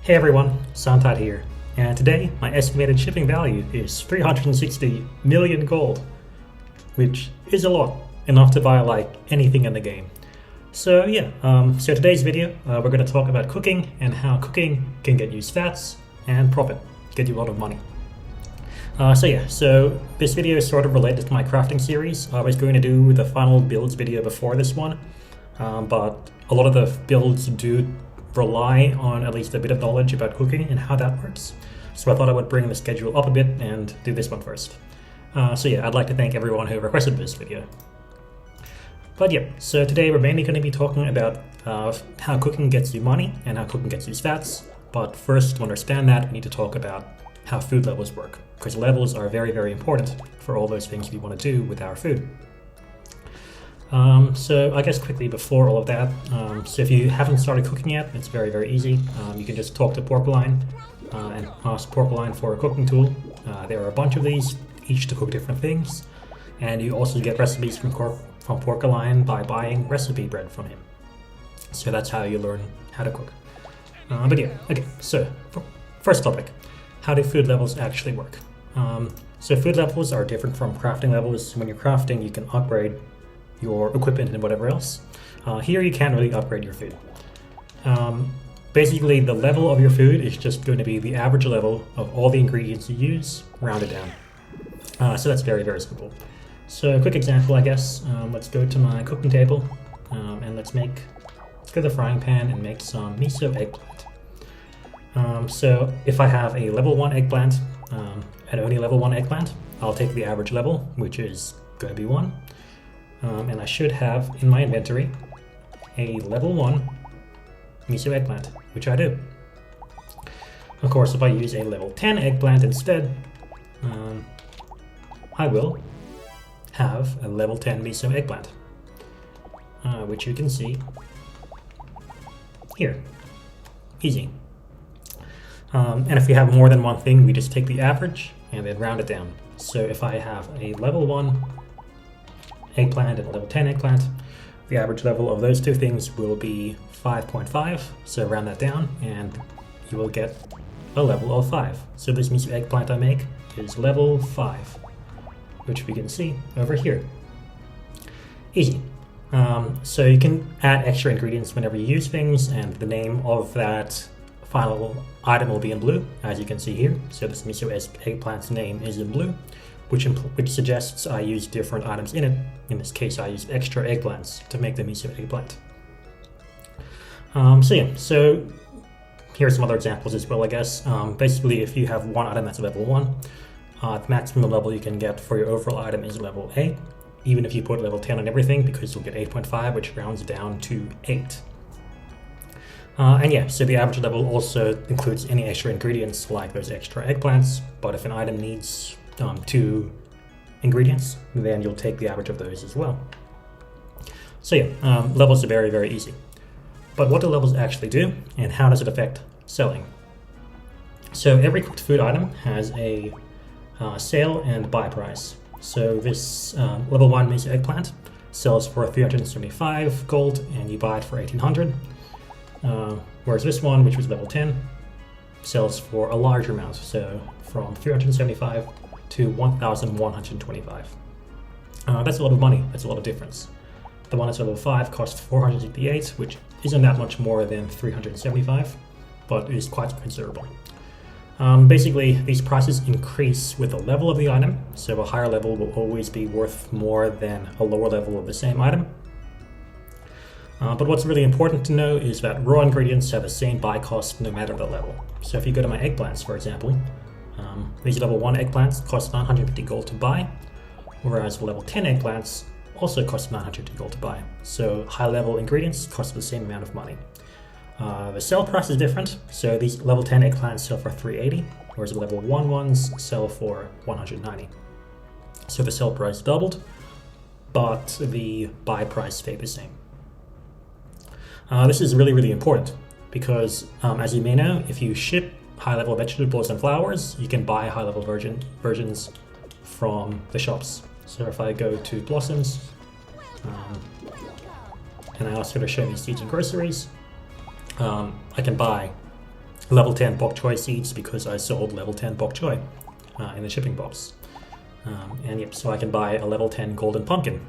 Hey everyone, Santad here, and today my estimated shipping value is 360 million gold, which is a lot, enough to buy like anything in the game. So yeah, so today's video we're going to talk about cooking and how cooking can get you stats and profit, get you a lot of money. So this video is sort of related to my crafting series. I was going to do the final builds video before this one, but a lot of the builds do rely on at least a bit of knowledge about cooking and how that works. So I thought I would bring the schedule up a bit and do this one first. So yeah, I'd like to thank everyone who requested this video. But yeah, so today we're mainly going to be talking about how cooking gets you money and how cooking gets you stats. But first, to understand that, we need to talk about how food levels work, because levels are very, very important for all those things we want to do with our food. So I guess quickly before all of that, so if you haven't started cooking yet, it's very, very easy. You can just talk to Porcupine and ask Porcupine for a cooking tool. There are a bunch of these, each to cook different things, and you also get recipes from Porcupine by buying recipe bread from him. So that's how you learn how to cook. But yeah, okay, so first topic, how do food levels actually work? So food levels are different from crafting levels. When you're crafting, you can upgrade your equipment and whatever else. Here you can't really upgrade your food. Basically, the level of your food is just going to be the average level of all the ingredients you use, rounded down. So that's very, very simple. So a quick example, I guess. Let's go to my cooking table and let's go to the frying pan and make some miso eggplant. So if I have a level 1 eggplant, and only level 1 eggplant, I'll take the average level, which is going to be 1. And I should have in my inventory a level 1 miso eggplant, which I do. Of course, if I use a level 10 eggplant instead, I will have a level 10 miso eggplant, which you can see here. Easy. And if we have more than one thing, we just take the average and then round it down. So if I have a level 1 eggplant and a level 10 eggplant, the average level of those two things will be 5.5, so round that down and you will get a level of 5. So this miso eggplant I make is level 5, which we can see over here. Easy. So you can add extra ingredients whenever you use things, and the name of that final item will be in blue, as you can see here. So this miso eggplant's name is in blue, which suggests I use different items in it. In this case, I used extra eggplants to make the miso eggplant. So here's some other examples as well, I guess. Basically, if you have one item that's level 1, the maximum level you can get for your overall item is level A, even if you put level 10 on everything, because you'll get 8.5, which rounds down to 8. And yeah, so the average level also includes any extra ingredients like those extra eggplants, but if an item needs 2 ingredients, then you'll take the average of those as well. So yeah, levels are very, very easy. But what do levels actually do, and how does it affect selling? So every cooked food item has a sale and buy price. So this level 1 miso eggplant sells for 375 gold, and you buy it for 1800. Whereas this one, which was level 10, sells for a larger amount, so from 375 to 1,125. That's a lot of money, that's a lot of difference. The one that's level 5 costs 468, which isn't that much more than 375, but is quite considerable. Basically, these prices increase with the level of the item, so a higher level will always be worth more than a lower level of the same item. But what's really important to know is that raw ingredients have the same buy cost no matter the level. So if you go to my eggplants, for example, these level 1 eggplants cost 950 gold to buy, whereas level 10 eggplants also cost 950 gold to buy. So high level ingredients cost the same amount of money. The sell price is different, so these level 10 eggplants sell for 380, whereas the level 1 ones sell for 190. So the sell price doubled, but the buy price stayed the same. This is really, really important because, as you may know, if you ship high-level vegetables and flowers, you can buy high-level versions from the shops. So if I go to Blossoms, and I ask her to show me seeds and groceries, I can buy level 10 bok choy seeds because I sold level 10 bok choy in the shipping box. And yep, so I can buy a level 10 golden pumpkin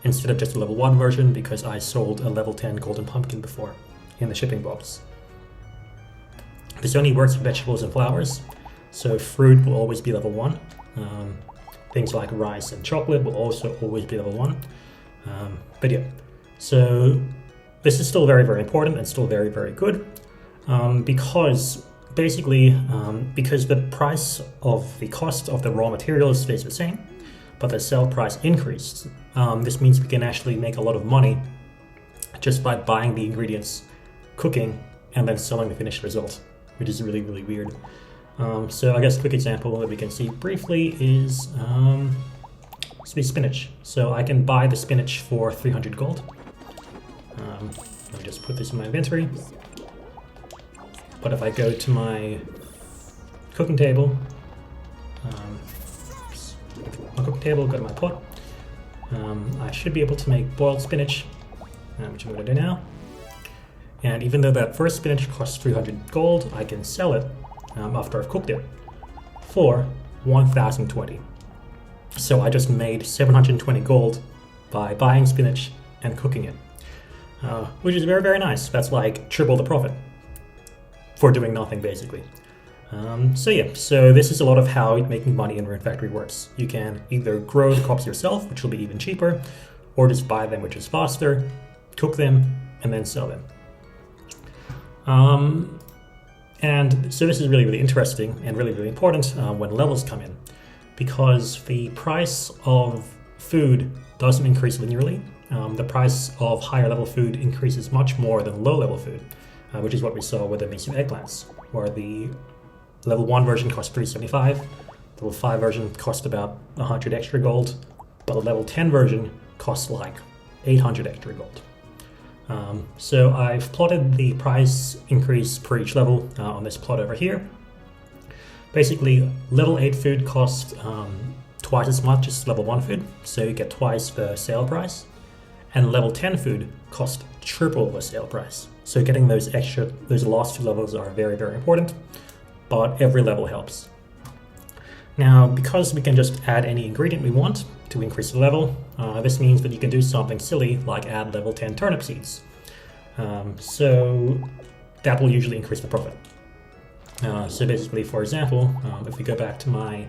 instead of just a level 1 version because I sold a level 10 golden pumpkin before in the shipping box. This only works for vegetables and flowers, so fruit will always be level 1. Things like rice and chocolate will also always be level 1. But yeah, so this is still very, very important and still very, very good because basically, because the price of the cost of the raw materials stays the same, but the sell price increased. This means we can actually make a lot of money just by buying the ingredients, cooking, and then selling the finished result, which is really, really weird. So I guess a quick example that we can see briefly is spinach. So I can buy the spinach for 300 gold. Let me just put this in my inventory. But if I go to my cooking table, go to my pot, I should be able to make boiled spinach, which I'm going to do now. And even though that first spinach costs 300 gold, I can sell it after I've cooked it for 1020. So I just made 720 gold by buying spinach and cooking it, which is very, very nice. That's like triple the profit for doing nothing, basically. So yeah, so this is a lot of how making money in Rune Factory works. You can either grow the crops yourself, which will be even cheaper, or just buy them, which is faster, cook them, and then sell them. And so this is really, really interesting and really, really important when levels come in, because the price of food doesn't increase linearly. The price of higher level food increases much more than low level food, which is what we saw with the miso eggplants, where the level 1 version cost 375, the level 5 version cost about 100 extra gold, but the level 10 version costs like 800 extra gold. So I've plotted the price increase per each level on this plot over here. Basically, level 8 food costs twice as much as level 1 food, so you get twice the sale price. And level 10 food costs triple the sale price. So getting those last 2 levels are very, very important, but every level helps. Now, because we can just add any ingredient we want to increase the level, this means that you can do something silly like add level 10 turnip seeds. So that will usually increase the profit. So basically, for example, if we go back to my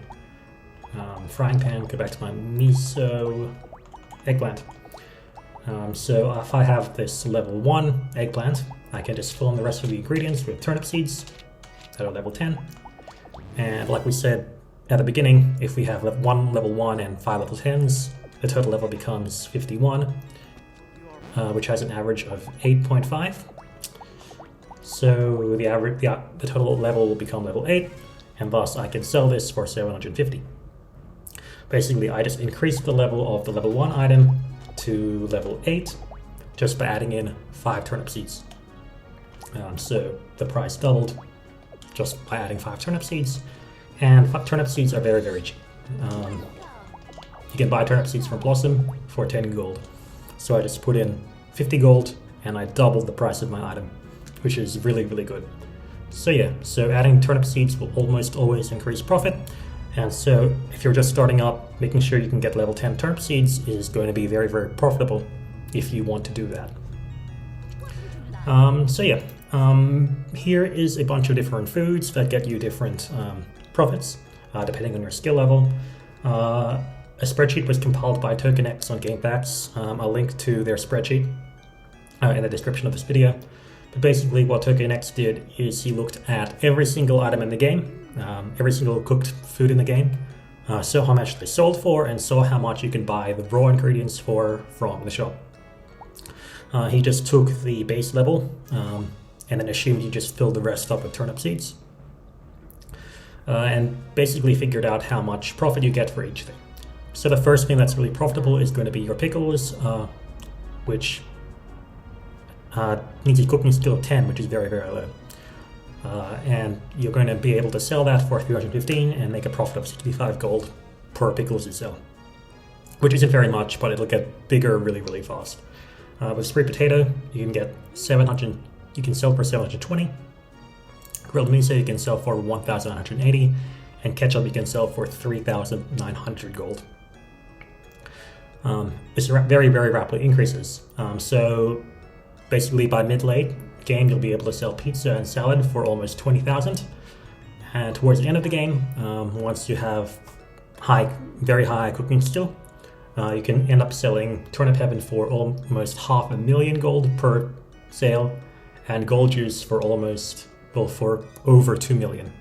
frying pan, go back to my miso eggplant. So if I have this level 1 eggplant, I can just fill in the rest of the ingredients with turnip seeds that are level 10. And like we said at the beginning, if we have one level 1 and 5 level 10s, the total level becomes 51, which has an average of 8.5. So the total level will become level 8, and thus I can sell this for 750. Basically, I just increased the level of the level 1 item to level 8 just by adding in 5 turnip seeds. So the price doubled just by adding 5 turnip seeds, and turnip seeds are very, very cheap. You can buy turnip seeds from Blossom for 10 gold. So I just put in 50 gold and I doubled the price of my item, which is really, really good. So yeah, so adding turnip seeds will almost always increase profit. And so if you're just starting up, making sure you can get level 10 turnip seeds is going to be very, very profitable if you want to do that. So yeah, here is a bunch of different foods that get you different profits, depending on your skill level. A spreadsheet was compiled by TokenX on GameFAQs. I'll link to their spreadsheet in the description of this video. But basically what TokenX did is he looked at every single item in the game, every single cooked food in the game, saw how much they sold for, and saw how much you can buy the raw ingredients for from the shop. He just took the base level and then assumed you just filled the rest up with turnip seeds. And basically figured out how much profit you get for each thing. So the first thing that's really profitable is going to be your pickles, which needs a cooking skill of 10, which is very, very low. And you're going to be able to sell that for 315 and make a profit of 65 gold per pickles you sell, which isn't very much, but it'll get bigger really, really fast. With sweet potato, you can get 700. You can sell for 720, Grilled miso you can sell for 1,180, and ketchup you can sell for 3,900 gold. This very, very rapidly increases. So basically by mid-late game, you'll be able to sell pizza and salad for almost 20,000. And towards the end of the game, once you have very high cooking skill, you can end up selling Turnip Heaven for almost 500,000 gold per sale, and gold juice for for over 2 million,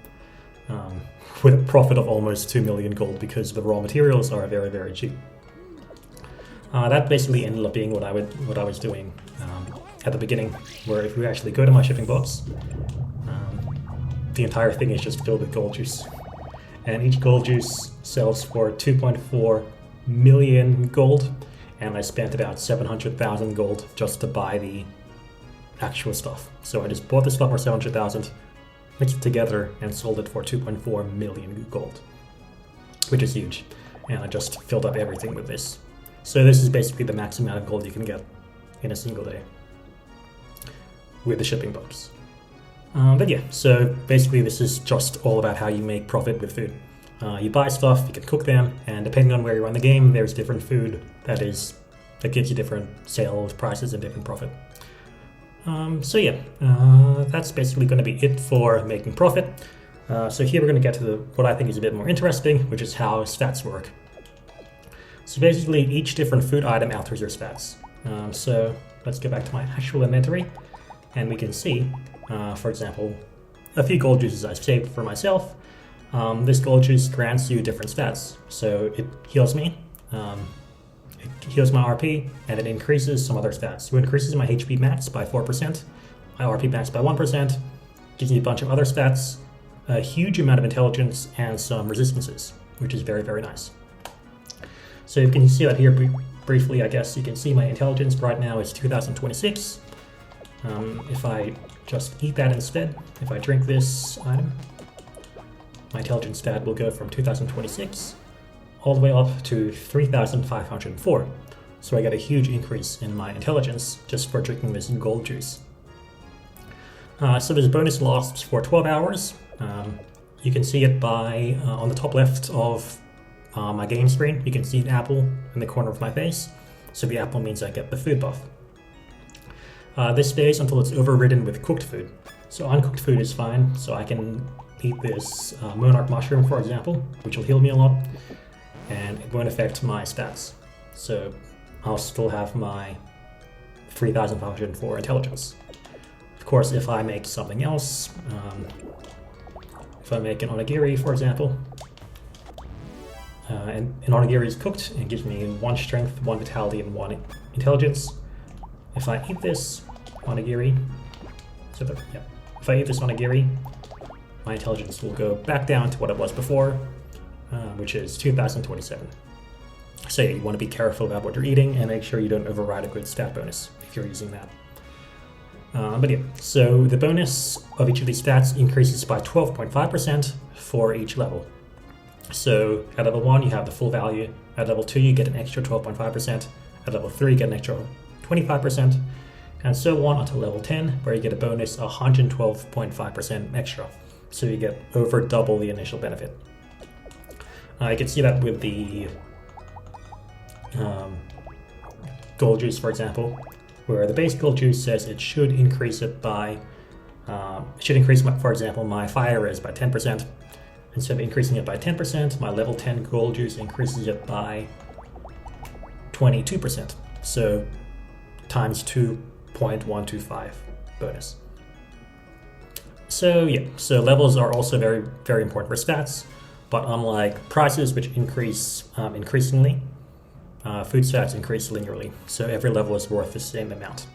with a profit of almost 2 million gold because the raw materials are very, very cheap. That basically ended up being what I was doing at the beginning, where if we actually go to my shipping box, the entire thing is just filled with gold juice, and each gold juice sells for 2.4 million gold, and I spent about 700,000 gold just to buy the actual stuff. So I just bought the stuff for 700,000, mixed it together, and sold it for 2.4 million gold, which is huge. And I just filled up everything with this. So this is basically the max amount of gold you can get in a single day with the shipping box. But yeah, so basically this is just all about how you make profit with food. You buy stuff, you can cook them, and depending on where you run the game, there's different food that gives you different sales prices and different profit. So yeah, that's basically going to be it for making profit. So here we're going to get to what I think is a bit more interesting, which is how stats work. So basically each different food item alters your stats. So let's go back to my actual inventory, and we can see, for example, a few gold juices I've saved for myself. This gold juice grants you different stats. So it heals me, it heals my RP, and it increases some other stats. So it increases my HP max by 4%, my RP max by 1%, gives me a bunch of other stats, a huge amount of intelligence, and some resistances, which is very, very nice. So you can see that here briefly, I guess. You can see my intelligence right now is 2026. If I just eat that instead, if I drink this item, my intelligence stat will go from 2026 all the way up to 3,504. So I get a huge increase in my intelligence just for drinking this gold juice. So this bonus lasts for 12 hours. You can see it by on the top left of my game screen. You can see an apple in the corner of my face. So the apple means I get the food buff. This stays until it's overridden with cooked food. So uncooked food is fine. So I can eat this monarch mushroom, for example, which will heal me a lot, and it won't affect my stats. So I'll still have my 3,504 intelligence. Of course, if I make something else, if I make an onigiri, for example, and an onigiri is cooked, it gives me 1 strength, 1 vitality, and 1 intelligence. If I eat this onigiri, if I eat this onigiri, my intelligence will go back down to what it was before, which is 2,027. So yeah, you want to be careful about what you're eating and make sure you don't override a good stat bonus if you're using that. But yeah, so the bonus of each of these stats increases by 12.5% for each level. So at level 1 you have the full value, at level 2 you get an extra 12.5%, at level 3 you get an extra 25%, and so on until level 10, where you get a bonus 112.5% extra. So you get over double the initial benefit. You can see that with the gold juice, for example, where the base gold juice says it should increase it by, for example, my fire res by 10%. Instead of increasing it by 10%, my level 10 gold juice increases it by 22%. So times 2.125 bonus. So yeah, so levels are also very, very important for stats, but unlike prices, which increase increasingly, food stats increase linearly, so every level is worth the same amount.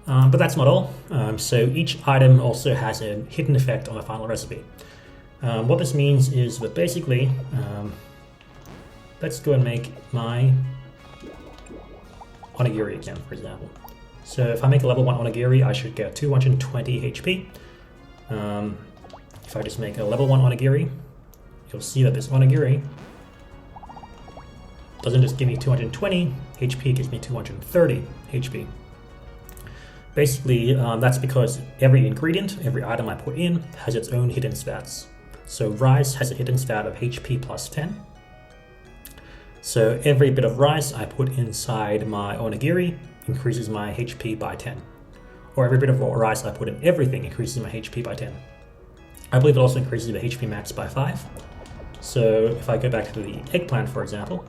But that's not all. So each item also has a hidden effect on the final recipe. What this means is that basically, let's go and make my onigiri again, for example. So if I make a level 1 onigiri, I should get 220 HP. If I just make a level 1 onigiri, you'll see that this onigiri doesn't just give me 220 HP, it gives me 230 HP. Basically, that's because every ingredient, every item I put in, has its own hidden stats. So rice has a hidden stat of HP plus 10. So every bit of rice I put inside my onigiri increases my HP by 10. Or every bit of rice I put in everything increases my HP by 10. I believe it also increases the HP max by 5. So if I go back to the eggplant, for example,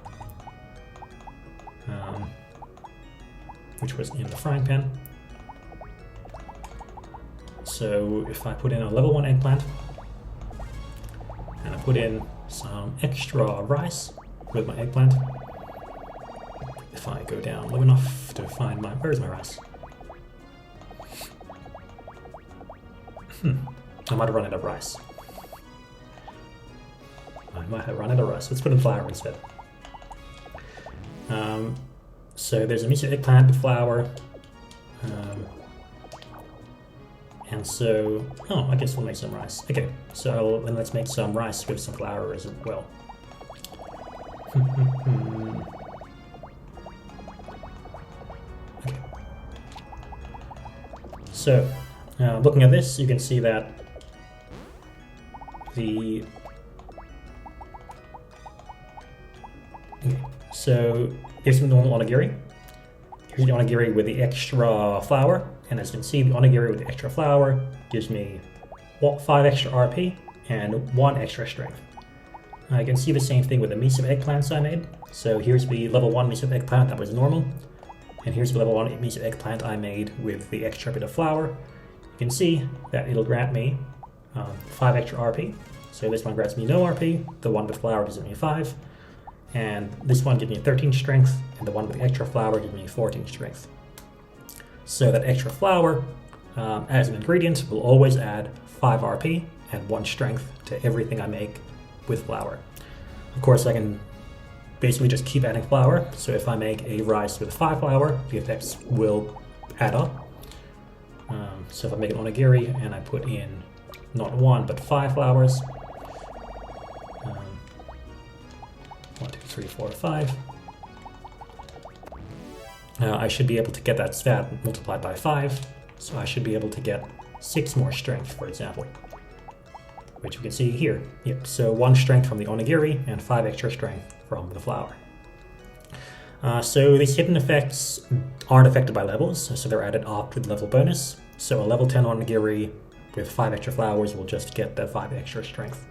which was in the frying pan. So if I put in a level 1 eggplant, and I put in some extra rice with my eggplant, if I go down low enough to find my, where's my rice? I might have run out of rice. Let's put in flour instead. So there's a miso eggplant with flour. And so, I guess we'll make some rice. Okay, so then let's make some rice with some flour as well. Okay. So, looking at this, you can see that so here's the normal onigiri. Here's the onigiri with the extra flour, and as you can see, the onigiri with the extra flour gives me 5 extra RP and 1 extra strength. I can see the same thing with the miso eggplants I made. So here's the level 1 miso eggplant that was normal, and here's the level 1 miso eggplant I made with the extra bit of flour. You can see that it'll grant me 5 extra RP. So this one grants me no RP, the one with flour gives me 5, and this one gives me 13 strength, and the one with the extra flour gives me 14 strength. So that extra flour, as an ingredient, will always add 5 RP and 1 strength to everything I make with flour. Of course, I can basically just keep adding flour, so if I make a rice with 5 flour, the effects will add up. So if I make an onigiri and I put in not 1 but 5 flours, 1, 2, 3, 4, 5. I should be able to get that stat multiplied by 5, so I should be able to get 6 more strength, for example, which you can see here. Yep, so 1 strength from the onigiri and 5 extra strength from the flour. So these hidden effects aren't affected by levels, so they're added up with level bonus. So a level 10 onigiri with 5 extra flours will just get that 5 extra strength.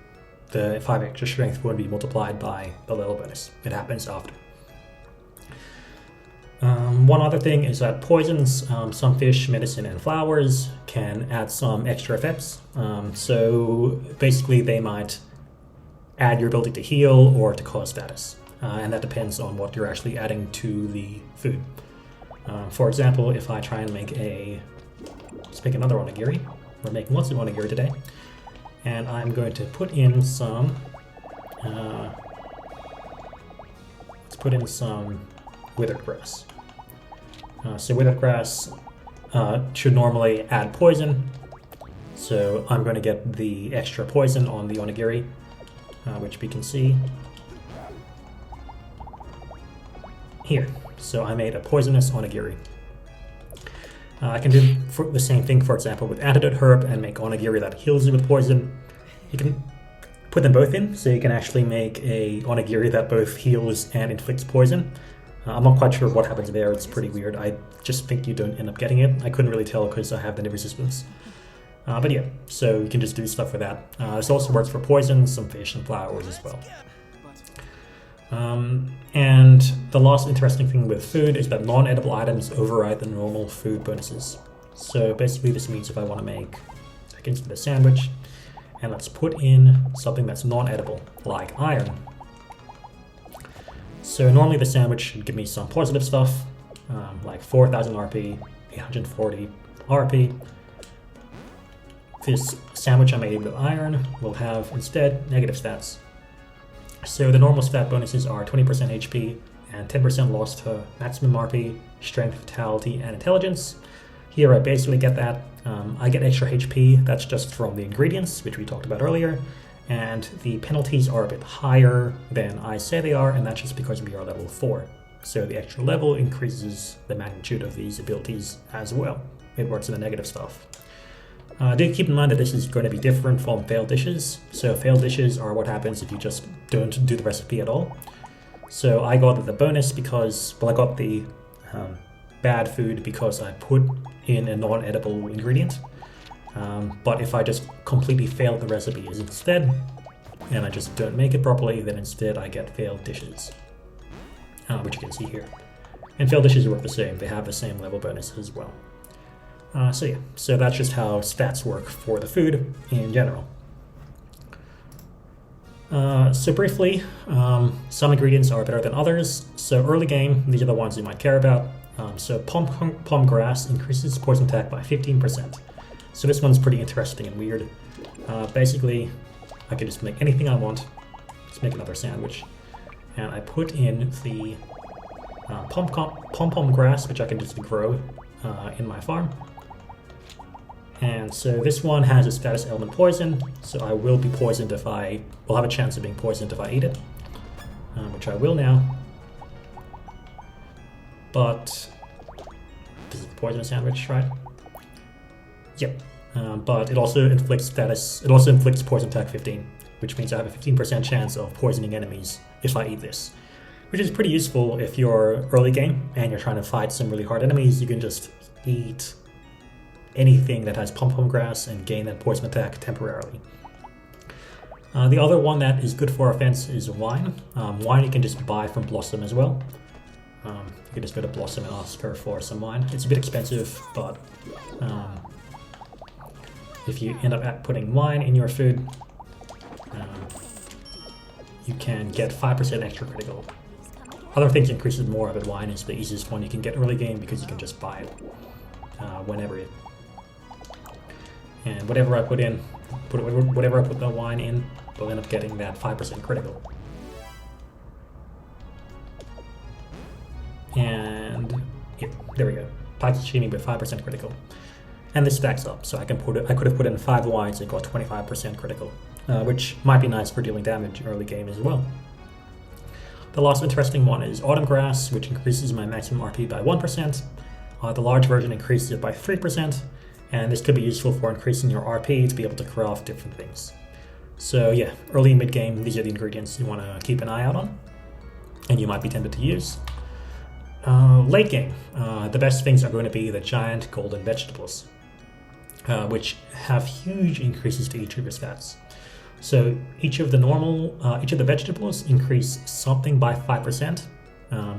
The 5 extra strength won't be multiplied by the level bonus. It happens after. One other thing is that poisons, some fish, medicine, and flowers can add some extra effects. So basically they might add your ability to heal or to cause status. And that depends on what you're actually adding to the food. For example, if I try and let's make another onigiri. We're making lots of onigiri today. And I'm going to put in some, let's put in some withered grass. So withered grass should normally add poison. So I'm going to get the extra poison on the onigiri, which we can see here. So I made a poisonous onigiri. I can do the same thing, for example, with antidote herb and make onigiri that heals you with poison. You can put them both in, so you can actually make a onigiri that both heals and inflicts poison. I'm not quite sure what happens there, it's pretty weird. I just think you don't end up getting it. I couldn't really tell because I have the resistance. But yeah, so you can just do stuff with that. This also works for poison, some fish, and flowers as well. And the last interesting thing with food is that non-edible items override the normal food bonuses. So basically this means if I want to make, instead of a sandwich, and let's put in something that's non-edible, like iron. So normally the sandwich should give me some positive stuff, like 4,000 RP, 840 RP. This sandwich I made with iron will have instead negative stats. So the normal stat bonuses are 20% HP and 10% loss to maximum RP, strength, vitality, and intelligence. Here I basically get that. I get extra HP, that's just from the ingredients, which we talked about earlier, and the penalties are a bit higher than I say they are, and that's just because we are level 4. So the extra level increases the magnitude of these abilities as well. it works in the negative stuff. Do keep in mind that this is going to be different from failed dishes. So failed dishes are what happens if you just don't do the recipe at all. So I got the bonus because, well, I got the bad food because I put in a non-edible ingredient. But if I just completely failed the recipe instead, and I just don't make it properly, then instead I get failed dishes, which you can see here. And failed dishes work the same, they have the same level bonus as well. So yeah, so that's just how stats work for the food in general. So briefly, some ingredients are better than others. So early game, these are the ones you might care about. So palm grass increases poison attack by 15%. So this one's pretty interesting and weird. Basically, I can just make anything I want. Let's make another sandwich. And I put in the pom-pom grass, which I can just grow in my farm. And so this one has a status element poison, so I will be poisoned if I will have a chance of being poisoned if I eat it, which I will now. But this is the poisonous sandwich, right? Yep. But it also inflicts poison attack 15, which means I have a 15% chance of poisoning enemies if I eat this, which is pretty useful if you're early game and you're trying to fight some really hard enemies. You can just eat anything that has pom-pom grass and gain that poison attack temporarily. The other one that is good for offense is wine. Wine you can just buy from Blossom as well. You can just go to Blossom and ask her for some wine. It's a bit expensive, but if you end up putting wine in your food, you can get 5% extra critical. Other things increases more, but wine is the easiest one you can get early game because you can just buy it whenever and whatever I put in, whatever I put the wine in, we'll end up getting that 5% critical. And yeah, there we go. Pike sashimi with 5% critical. And this stacks up, so I could have put in 5 wines and got 25% critical, which might be nice for dealing damage early game as well. The last interesting one is Autumn Grass, which increases my maximum RP by 1%. The large version increases it by 3%, and this could be useful for increasing your RP to be able to craft different things. So yeah, early and mid game, these are the ingredients you want to keep an eye out on, and you might be tempted to use. Late game, the best things are going to be the giant golden vegetables, which have huge increases to each of your stats. So each of the vegetables increase something by 5%.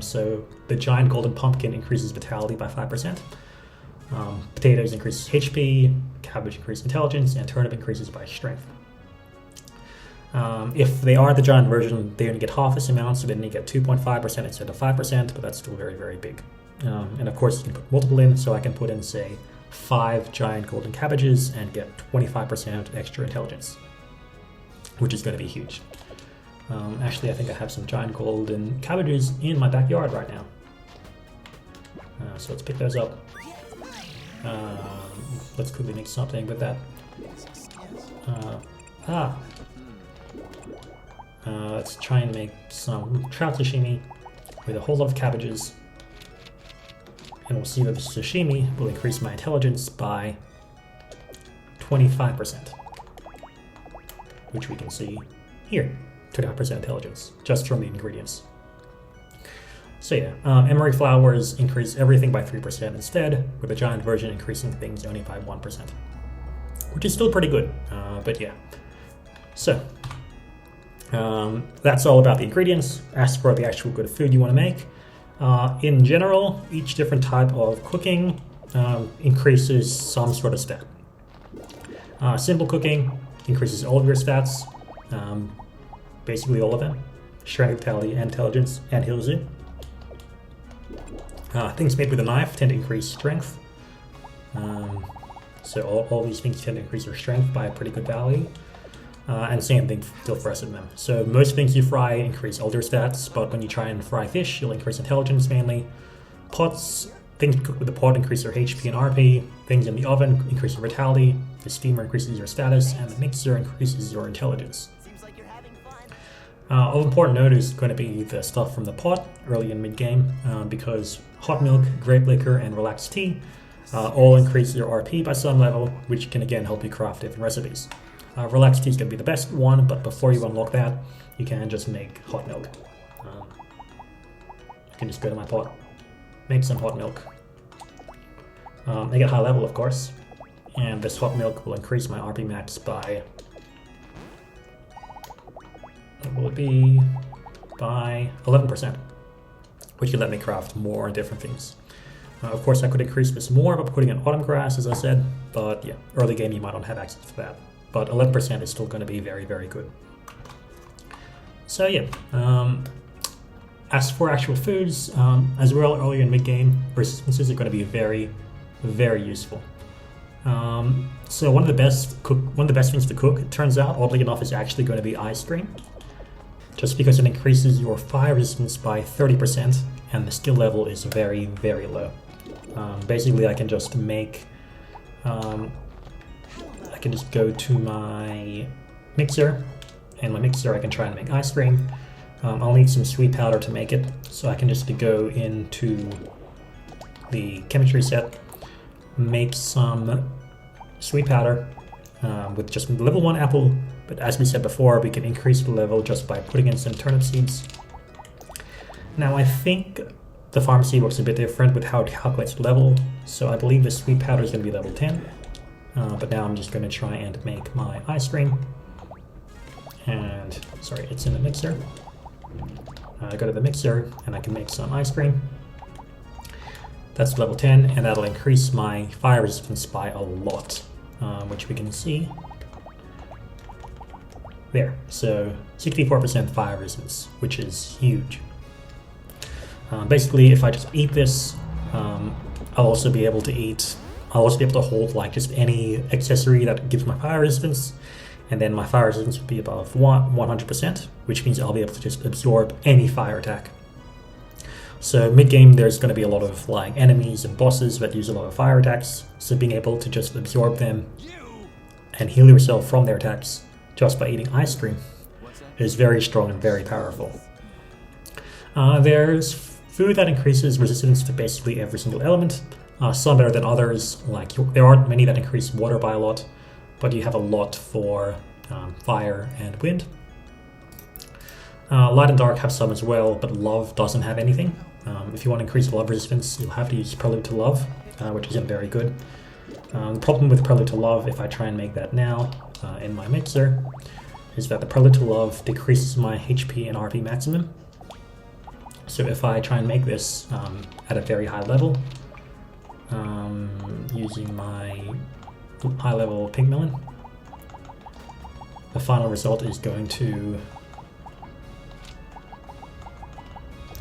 So the giant golden pumpkin increases vitality by 5%. Potatoes increases HP, cabbage increases intelligence, and turnip increases by strength. If they are the giant version, they only get half this amount, so they only get 2.5% instead of 5%, but that's still very, very big. And of course, you can put multiple in, so I can put in, say, 5 giant golden cabbages and get 25% extra intelligence, which is going to be huge. Actually, I think I have some giant golden cabbages in my backyard right now. So let's pick those up. Let's quickly make something with that. Let's try and make some trout sashimi with a whole lot of cabbages. And we'll see that the sashimi will increase my intelligence by 25%. Which we can see here. 25% intelligence, just from the ingredients. So yeah, emery flowers increase everything by 3% instead, with the giant version increasing things only by 1%. Which is still pretty good, but yeah. So, that's all about the ingredients. As for the actual good food you want to make, in general, each different type of cooking increases some sort of stat. Simple cooking increases all of your stats, basically all of them. Strength, vitality, and intelligence, and heals you. Things made with a knife tend to increase strength. So all these things tend to increase your strength by a pretty good value. And same thing still for the rest of them. So most things you fry increase all your stats, but when you try and fry fish, you'll increase intelligence mainly. Pots, things cooked with the pot increase your HP and RP. Things in the oven increase your vitality. The steamer increases your status, and the mixer increases your intelligence. Of important note is going to be the stuff from the pot early and mid game, because hot milk, grape liquor, and relaxed tea all increase your RP by some level, which can again help you craft different recipes. Relaxed tea is going to be the best one, but before you unlock that, you can just make hot milk. I can just go to my pot, make some hot milk. Make it high level, of course, and this hot milk will increase my RP max by, what will it be, by 11%, which will let me craft more different things. Of course, I could increase this more by putting in autumn grass, as I said, but yeah, early game you might not have access to that. But 11% is still going to be very, very good. So yeah, as for actual foods, as well earlier in mid-game, resistances are going to be very, very useful. So one of the best things to cook, it turns out, oddly enough, is actually going to be ice cream, just because it increases your fire resistance by 30%, and the skill level is very, very low. Basically, I can just make, I can just go to my mixer, and my mixer I can try and make ice cream. I'll need some sweet powder to make it, so I can just go into the chemistry set, make some sweet powder with just level 1 apple, but as we said before, we can increase the level just by putting in some turnip seeds. Now I think the pharmacy works a bit different with how it calculates the level, so I believe the sweet powder is going to be level 10, but now I'm just going to try and make my ice cream. And, sorry, it's in the mixer. I go to the mixer and I can make some ice cream. That's level 10, and that'll increase my fire resistance by a lot, which we can see there. So 64% fire resistance, which is huge. Basically, if I just eat this, I'll also be able to hold like just any accessory that gives my fire resistance, and then my fire resistance will be above 100%, which means I'll be able to just absorb any fire attack. So mid-game, there's going to be a lot of like enemies and bosses that use a lot of fire attacks, so being able to just absorb them and heal yourself from their attacks just by eating ice cream is very strong and very powerful. There's food that increases resistance to basically every single element, some better than others. Like there aren't many that increase water by a lot, but you have a lot for fire and wind. Light and dark have some as well, but love doesn't have anything. If you want to increase love resistance, you'll have to use Prelude to Love, which isn't very good. The problem with Prelude to Love, if I try and make that now in my mixer, is that the Prelude to Love decreases my HP and RP maximum. So if I try and make this at a very high level, using my high level pink melon, the final result is going to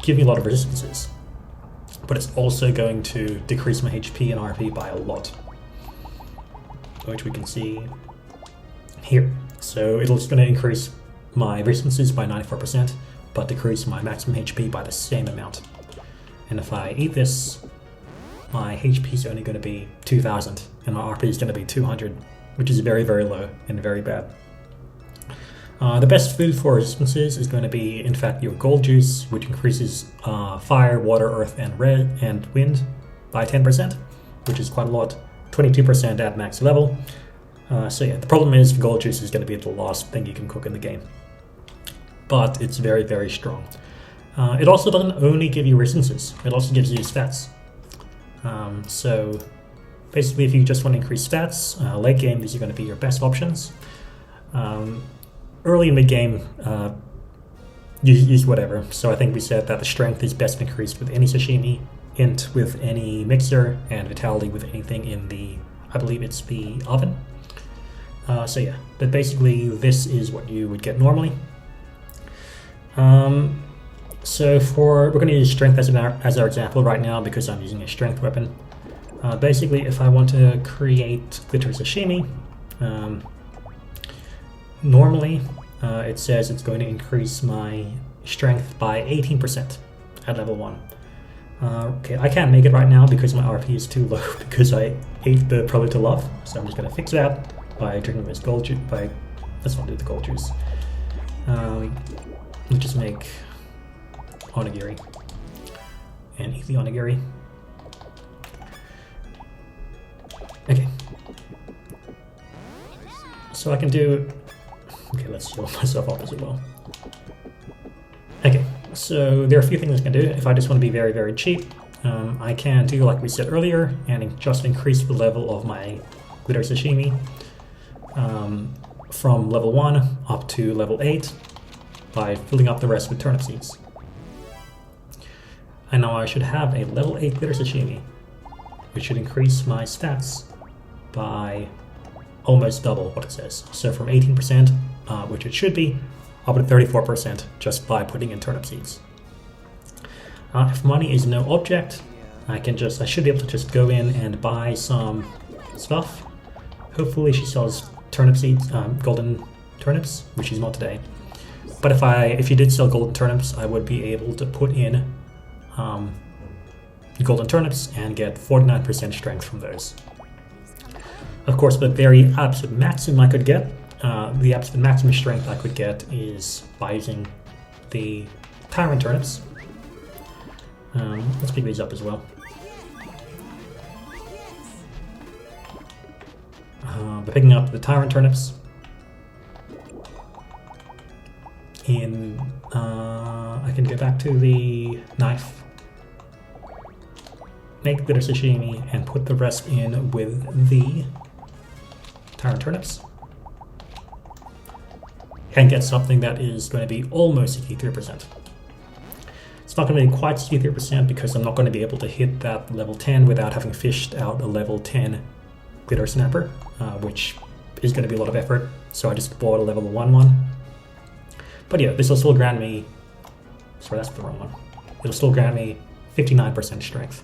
give me a lot of resistances, but it's also going to decrease my HP and RP by a lot, which we can see here. So it's going to increase my resistances by 94%, but decrease my maximum HP by the same amount. And if I eat this, my HP is only going to be 2000, and my RP is going to be 200, which is very, very low and very bad. The best food for resistances is going to be, in fact, your gold juice, which increases fire, water, earth, and wind by 10%, which is quite a lot. 22% at max level. So yeah, the problem is gold juice is going to be the last thing you can cook in the game, but it's very, very strong. It also doesn't only give you resistances; it also gives you stats. So basically, if you just want to increase stats, late game, these are going to be your best options. Early and mid game, use whatever. So I think we said that the strength is best increased with any sashimi, int with any mixer, and vitality with anything in the, I believe it's the oven. So yeah, but basically this is what you would get normally. So we're going to use strength as our example right now because I'm using a strength weapon. Basically, if I want to create glitter sashimi, normally it says it's going to increase my strength by 18% at level 1. Okay, I can't make it right now because my RP is too low because I ate the Prelude to Love, so I'm just going to fix that by drinking this gold juice. Let's not do the gold juice. Let's just make onigiri and eat the onigiri. So I can do... Okay, let's heal myself up as well. Okay, so there are a few things I can do. If I just want to be very, very cheap, I can do like we said earlier and just increase the level of my glitter sashimi from level 1 up to level 8 by filling up the rest with turnip seeds. And now I should have a level 8 glitter sashimi, which should increase my stats by almost double what it says. So from 18%, which it should be, up to 34% just by putting in turnip seeds. If money is no object, I should be able to just go in and buy some stuff. Hopefully she sells turnip seeds, golden turnips, which she's not today. But if she did sell golden turnips, I would be able to put in golden turnips and get 49% strength from those. Of course, the very absolute maximum I could get, the absolute maximum strength I could get is by using the tyrant turnips. Let's pick these up as well. By picking up the tyrant turnips I can go back to the knife, make glitter sashimi, and put the rest in with the tyrant turnips, and get something that is going to be almost 63%. It's not going to be quite 63% because I'm not going to be able to hit that level 10 without having fished out a level 10 glitter snapper, which is going to be a lot of effort, so I just bought a level 1 one. But yeah, this will still grant me, sorry, that's the wrong one. It'll still grant me 59% strength,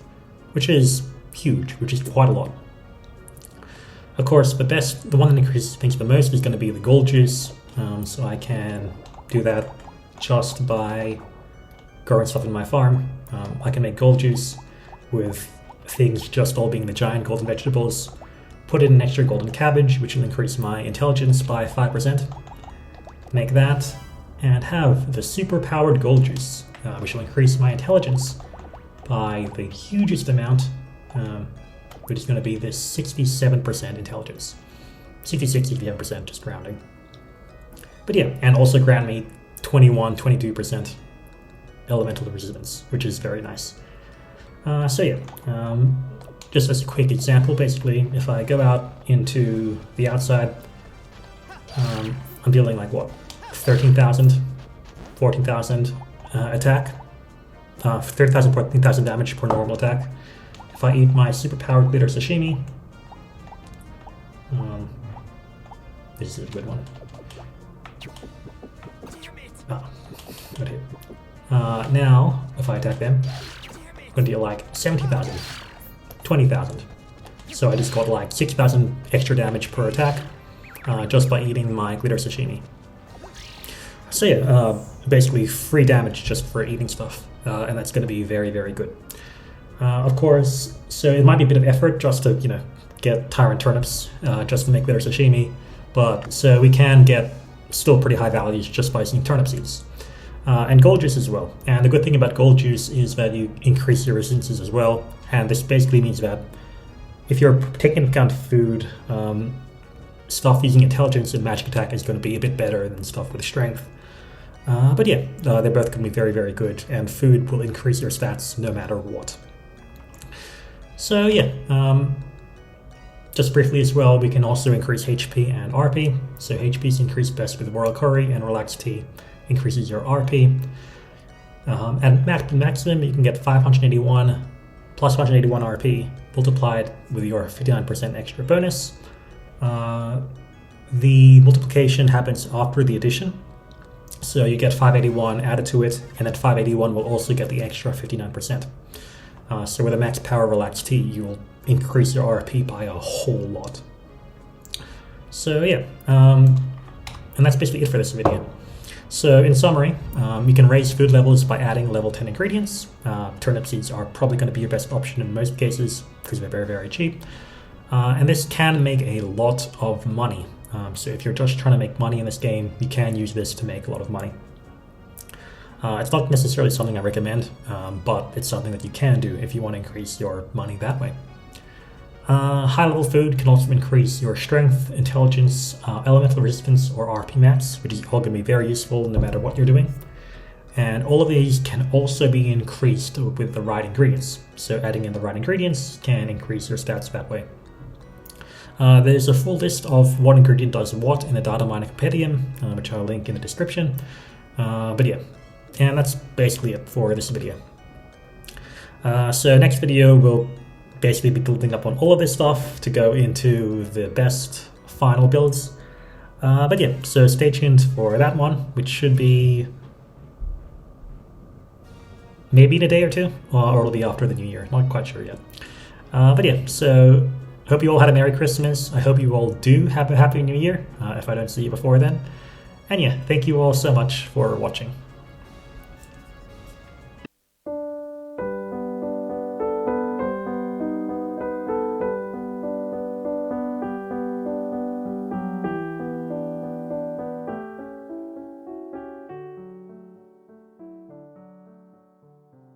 which is huge, which is quite a lot. Of course, the one that increases things the most is going to be the gold juice, so I can do that just by growing stuff in my farm. I can make gold juice with things just all being the giant golden vegetables, put in an extra golden cabbage, which will increase my intelligence by 5%, make that, and have the super powered gold juice, which will increase my intelligence by the hugest amount, which is going to be this 67% intelligence. 66, 67%, just rounding. But yeah, and also grant me 22% elemental resistance, which is very nice. So yeah, just as a quick example, basically, if I go out into the outside, I'm dealing like what? 13,000, 14,000 attack, 30,000, 14,000 damage per normal attack. If I eat my superpowered glitter sashimi, this is a good one. Good hit. Now, if I attack them, I'm gonna deal like 70,000, 20,000. So I just got like 6,000 extra damage per attack just by eating my glitter sashimi. So yeah, basically free damage just for eating stuff, and that's going to be very, very good. Of course, so it might be a bit of effort just to, get tyrant turnips just to make glitter sashimi, but so we can get still pretty high values just by using turnip seeds. And gold juice as well. And the good thing about gold juice is that you increase your resistances as well, and this basically means that if you're taking into account food, stuff using intelligence and magic attack is going to be a bit better than stuff with strength. But yeah, they're both going to be very, very good, and food will increase your stats no matter what. So yeah, just briefly as well, we can also increase HP and RP. So HP is increased best with Royal Curry, and Relaxed Tea increases your RP. At maximum, you can get 581 plus 181 RP multiplied with your 59% extra bonus. The multiplication happens after the addition. So you get 581 added to it, and that 581 will also get the extra 59%. So with a max power Relaxed Tea, you'll increase your RP by a whole lot. So yeah, and that's basically it for this video. So in summary, you can raise food levels by adding level 10 ingredients. Turnip seeds are probably going to be your best option in most cases because they're very, very cheap. And this can make a lot of money. So if you're just trying to make money in this game, you can use this to make a lot of money. It's not necessarily something I recommend, but it's something that you can do if you want to increase your money that way. High-level food can also increase your strength, intelligence, elemental resistance, or RP mats, which is all going to be very useful no matter what you're doing. And all of these can also be increased with the right ingredients. So adding in the right ingredients can increase your stats that way. There's a full list of what ingredient does what in the data miner compendium, which I'll link in the description. But yeah, and that's basically it for this video. So next video will basically be building up on all of this stuff to go into the best final builds. But yeah, so stay tuned for that one, which should be maybe in a day or two, or it'll be after the new year, not quite sure yet. But yeah, so hope you all had a Merry Christmas. I hope you all do have a Happy New Year, if I don't see you before then. And yeah, thank you all so much for watching.